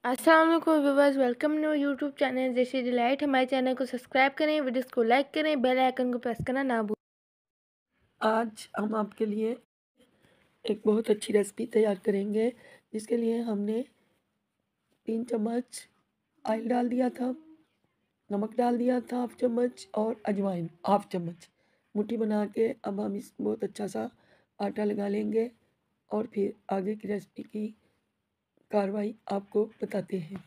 अस्सलाम वालेकुम viewers, welcome new YouTube channel देसी डिलाइट। हमारे चैनल को सब्सक्राइब करें, वीडियोस को लाइक करें, बेल आइकन को प्रेस करना ना भूलें। आज हम आपके लिए एक बहुत अच्छी रेसिपी तैयार करेंगे, जिसके लिए हमने 3 चम्मच ऑयल डाल दिया था, नमक डाल दिया था हाफ चम्मच और अजवाइन हाफ चम्मच। मुट्ठी बना के अब हम इस बहुत अच्छा सा आटा लगा लेंगे और फिर आगे की रेसिपी की कार्रवाई आपको बताते हैं।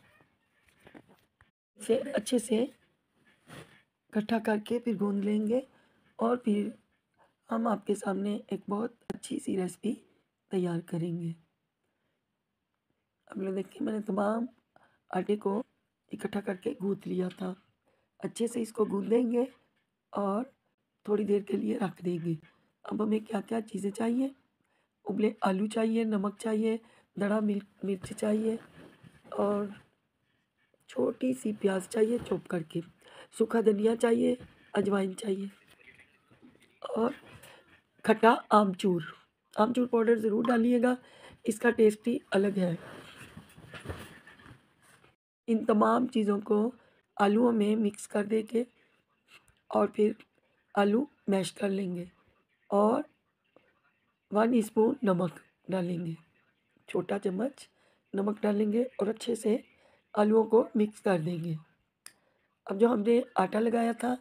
इसे अच्छे से इकट्ठा करके फिर गूंद लेंगे और फिर हम आपके सामने एक बहुत अच्छी सी रेसिपी तैयार करेंगे। अब लोग देखिए, मैंने तमाम आटे को इकट्ठा करके गूँथ लिया था। अच्छे से इसको गूँथेंगे और थोड़ी देर के लिए रख देंगे। अब हमें क्या-क्या चीज़ें चाहिए? उबले आलू चाहिए, नमक चाहिए, दड़ा मिर्च चाहिए और छोटी-सी प्याज़ चाहिए चॉप करके, सूखा धनिया चाहिए, अजवाइन चाहिए और खट्टा आमचूर। आमचूर पाउडर ज़रूर डालिएगा, इसका टेस्ट ही अलग है। इन तमाम चीज़ों को आलूओं में मिक्स कर देंगे और फिर आलू मैश कर लेंगे और 1 स्पून नमक डालेंगे, छोटा चम्मच नमक डालेंगे और अच्छे से आलूओं को मिक्स कर देंगे। अब जो हमने आटा लगाया था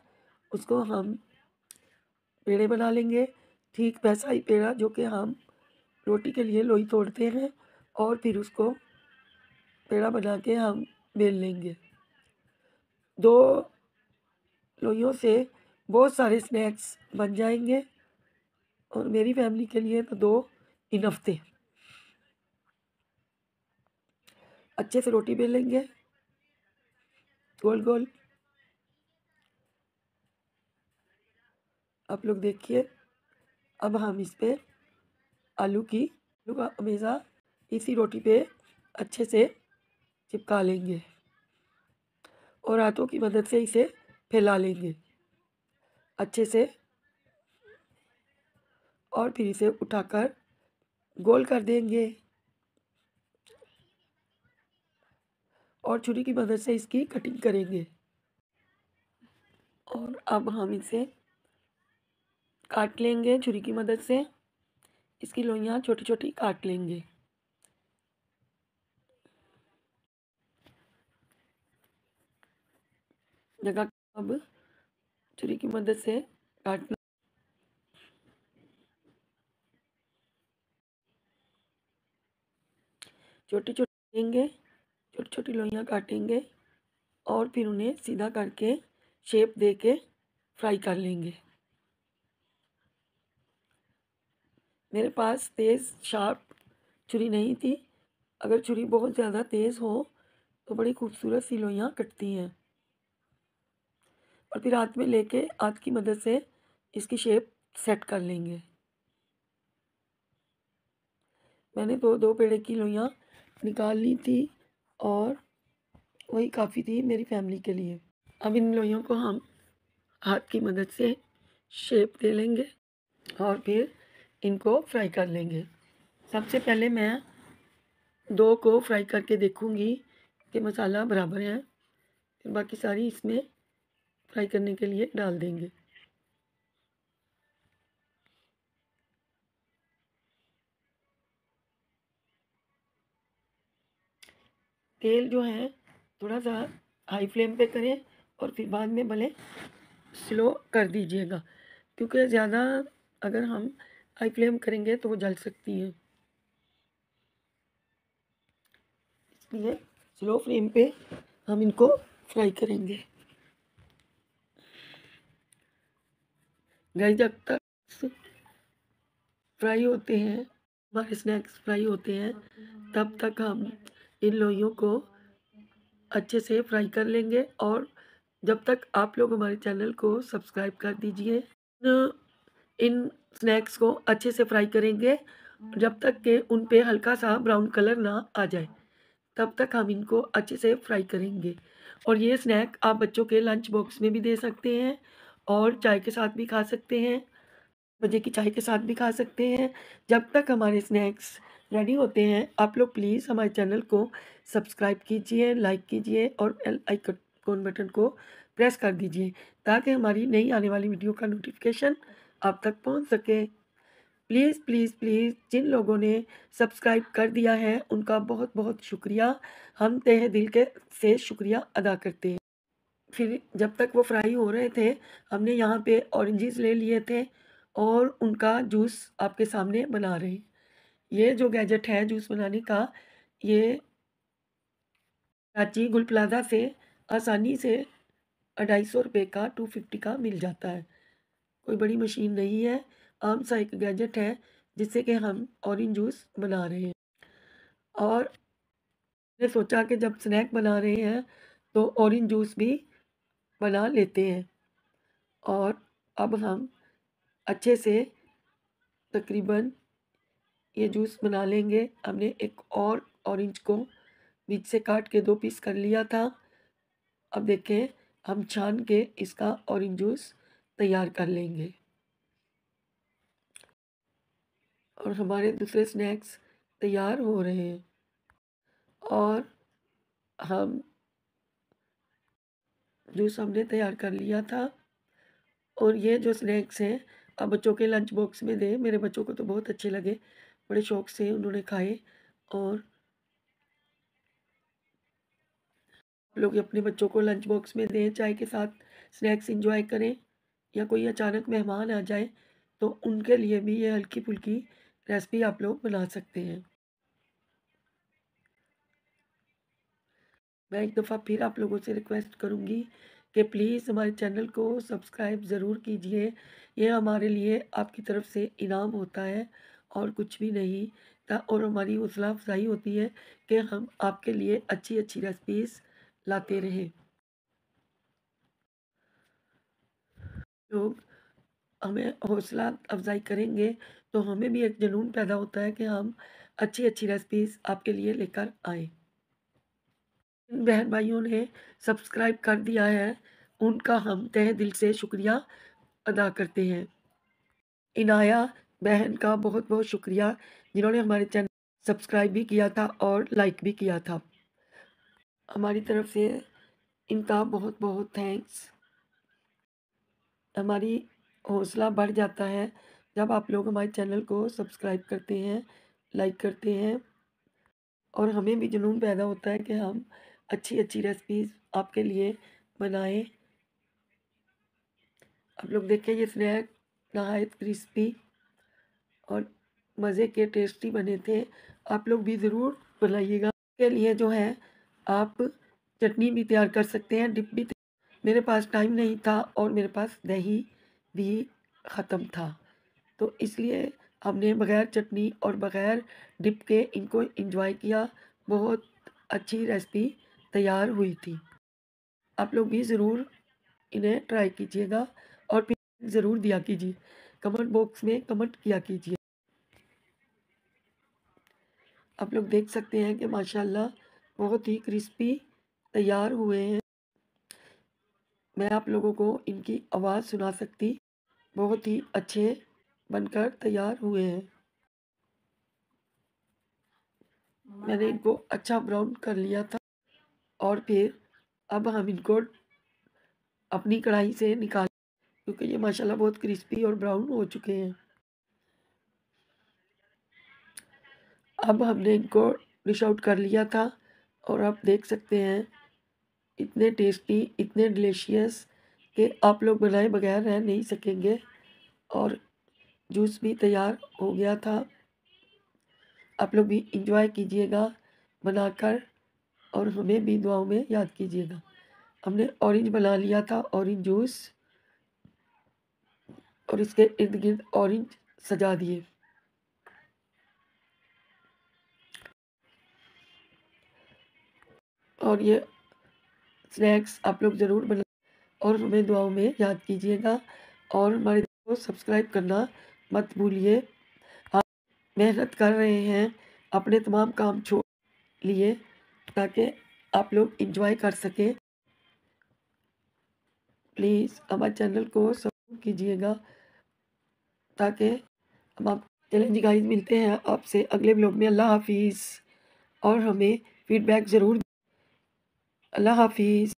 उसको हम पेड़े बना लेंगे, ठीक वैसा ही पेड़ा जो कि हम रोटी के लिए लोई तोड़ते हैं और फिर उसको पेड़ा बना के हम बेल लेंगे। 2 लोइयों से बहुत सारे स्नैक्स बन जाएंगे और मेरी फैमिली के लिए तो 2 इनफ थे। अच्छे से रोटी बेल लेंगे गोल गोल। आप लोग देखिए, अब हम इस पे आलू का हमेशा इसी रोटी पे अच्छे से चिपका लेंगे और हाथों की मदद से इसे फैला लेंगे अच्छे से और फिर इसे उठाकर गोल कर देंगे और छुरी की मदद से इसकी कटिंग करेंगे। और अब हम इसे काट लेंगे छुरी की मदद से, इसकी लोइयाँ छोटी-छोटी काट लेंगे। जगह अब छुरी की मदद से काटना छोटी-छोटी लेंगे, छोटी-छोटी लोइयाँ काटेंगे और फिर उन्हें सीधा करके शेप दे के फ्राई कर लेंगे। मेरे पास तेज़ शार्प छुरी नहीं थी। अगर छुरी बहुत ज़्यादा तेज़ हो तो बड़ी खूबसूरत सी लोइयाँ कटती हैं और फिर हाथ में लेके हाथ की मदद से इसकी शेप सेट कर लेंगे। मैंने तो 2 पेड़े की लोइयाँ निकाल ली थी और वही काफ़ी थी मेरी फैमिली के लिए। अब इन लोइयों को हम हाथ की मदद से शेप दे लेंगे और फिर इनको फ्राई कर लेंगे। सबसे पहले मैं 2 को फ्राई करके देखूँगी कि मसाला बराबर है, फिर बाकी सारी इसमें फ्राई करने के लिए डाल देंगे। तेल जो है थोड़ा सा हाई फ्लेम पे करें और फिर बाद में भले स्लो कर दीजिएगा, क्योंकि ज़्यादा अगर हम हाई फ्लेम करेंगे तो वो जल सकती हैं। इसलिए स्लो फ्लेम पे हम इनको फ्राई करेंगे। गाइस, जब तक फ्राई होते हैं, हमारे स्नैक्स फ्राई होते हैं, तब तक हम इन लोइयों को अच्छे से फ्राई कर लेंगे और जब तक आप लोग हमारे चैनल को सब्सक्राइब कर दीजिए। इन स्नैक्स को अच्छे से फ्राई करेंगे जब तक कि उन पे हल्का सा ब्राउन कलर ना आ जाए, तब तक हम इनको अच्छे से फ्राई करेंगे। और ये स्नैक आप बच्चों के लंच बॉक्स में भी दे सकते हैं और चाय के साथ भी खा सकते हैं, बजे की चाय के साथ भी खा सकते हैं। जब तक हमारे स्नैक्स रेडी होते हैं, आप लोग प्लीज़ हमारे चैनल को सब्सक्राइब कीजिए, लाइक कीजिए और बेल आइकन बटन को प्रेस कर दीजिए ताकि हमारी नई आने वाली वीडियो का नोटिफिकेशन आप तक पहुंच सके। प्लीज़ प्लीज़ प्लीज़ जिन लोगों ने सब्सक्राइब कर दिया है उनका बहुत बहुत शुक्रिया, हम तहे दिल के से शुक्रिया अदा करते हैं। फिर जब तक वो फ्राई हो रहे थे, हमने यहाँ पे ऑरेंजेस ले लिए थे और उनका जूस आपके सामने बना रहे हैं। ये जो गैजेट है जूस बनाने का, ये कराची गुल प्लाजा से आसानी से 250 रुपये का 250 का मिल जाता है। कोई बड़ी मशीन नहीं है, आम सा एक गैजेट है जिससे कि हम ऑरेंज जूस बना रहे हैं। और मैंने सोचा कि जब स्नैक बना रहे हैं तो ऑरेंज जूस भी बना लेते हैं। और अब हम अच्छे से तकरीबन ये जूस बना लेंगे। हमने एक और ऑरेंज को बीच से काट के 2 पीस कर लिया था। अब देखें, हम छान के इसका ऑरेंज जूस तैयार कर लेंगे। और हमारे दूसरे स्नैक्स तैयार हो रहे हैं और हम जूस हमने तैयार कर लिया था। और ये जो स्नैक्स हैं अब बच्चों के लंच बॉक्स में दें। मेरे बच्चों को तो बहुत अच्छे लगे, बड़े शौक से उन्होंने खाए। और लोग अपने बच्चों को लंच बॉक्स में दें, चाय के साथ स्नैक्स एंजॉय करें, या कोई अचानक मेहमान आ जाए तो उनके लिए भी ये हल्की फुल्की रेसिपी आप लोग बना सकते हैं। मैं एक दफ़ा फिर आप लोगों से रिक्वेस्ट करूँगी कि प्लीज़ हमारे चैनल को सब्सक्राइब ज़रूर कीजिए। ये हमारे लिए आपकी तरफ से इनाम होता है और कुछ भी नहीं। और हमारी हौसला अफजाई होती है कि हम आपके लिए अच्छी अच्छी रेसिपीज़ लाते रहें। लोग हमें हौसला अफजाई करेंगे तो हमें भी एक जुनून पैदा होता है कि हम अच्छी अच्छी रेसिपीज़ आपके लिए लेकर आएँ। जिन बहन भाइयों ने सब्सक्राइब कर दिया है उनका हम तहे दिल से शुक्रिया अदा करते हैं। इनाया बहन का बहुत बहुत शुक्रिया जिन्होंने हमारे चैनल सब्सक्राइब भी किया था और लाइक भी किया था। हमारी तरफ से इनका बहुत बहुत थैंक्स। हमारी हौसला बढ़ जाता है जब आप लोग हमारे चैनल को सब्सक्राइब करते हैं, लाइक करते हैं, और हमें भी जुनून पैदा होता है कि हम अच्छी अच्छी रेसिपीज़ आपके लिए बनाएं। आप लोग देखें, ये स्नैक नहायत क्रिस्पी और मज़े के टेस्टी बने थे। आप लोग भी ज़रूर बनाइएगा। के लिए जो है आप चटनी भी तैयार कर सकते हैं, डिप भी। मेरे पास टाइम नहीं था और मेरे पास दही भी ख़त्म था, तो इसलिए हमने बग़ैर चटनी और बग़ैर डिप के इनको एंजॉय किया। बहुत अच्छी रेसिपी तैयार हुई थी। आप लोग भी ज़रूर इन्हें ट्राई कीजिएगा और फिर ज़रूर दिया कीजिए, कमेंट बॉक्स में कमेंट किया कीजिए। आप लोग देख सकते हैं कि माशाल्लाह बहुत ही क्रिस्पी तैयार हुए हैं। मैं आप लोगों को इनकी आवाज़ सुना सकती। बहुत ही अच्छे बनकर तैयार हुए हैं। मैंने इनको अच्छा ब्राउन कर लिया था और फिर अब हम इनको अपनी कढ़ाई से निकाल, क्योंकि ये माशाल्लाह बहुत क्रिस्पी और ब्राउन हो चुके हैं। अब हमने इनको डिश आउट कर लिया था और आप देख सकते हैं इतने टेस्टी, इतने डिलीशियस कि आप लोग बनाए बगैर रह नहीं सकेंगे। और जूस भी तैयार हो गया था। आप लोग भी इंजॉय कीजिएगा बनाकर और हमें भी दुआओं में याद कीजिएगा। हमने ऑरेंज बना लिया था, ऑरेंज जूस, और इसके इर्द गिर्द ऑरेंज सजा दिए। और ये स्नैक्स आप लोग ज़रूर बना और हमें दुआओं में याद कीजिएगा और हमारे को सब्सक्राइब करना मत भूलिए। हम मेहनत कर रहे हैं अपने तमाम काम छोड़ लिए ताकि आप लोग इंजॉय कर सकें। प्लीज़ हमारे चैनल को सब्सक्राइब कीजिएगा ताकि हम आप चलें जी गाइस, मिलते हैं आपसे अगले ब्लॉग में। अल्लाह हाफिज़। और हमें फीडबैक ज़रूर। अल्लाह हाफिज़।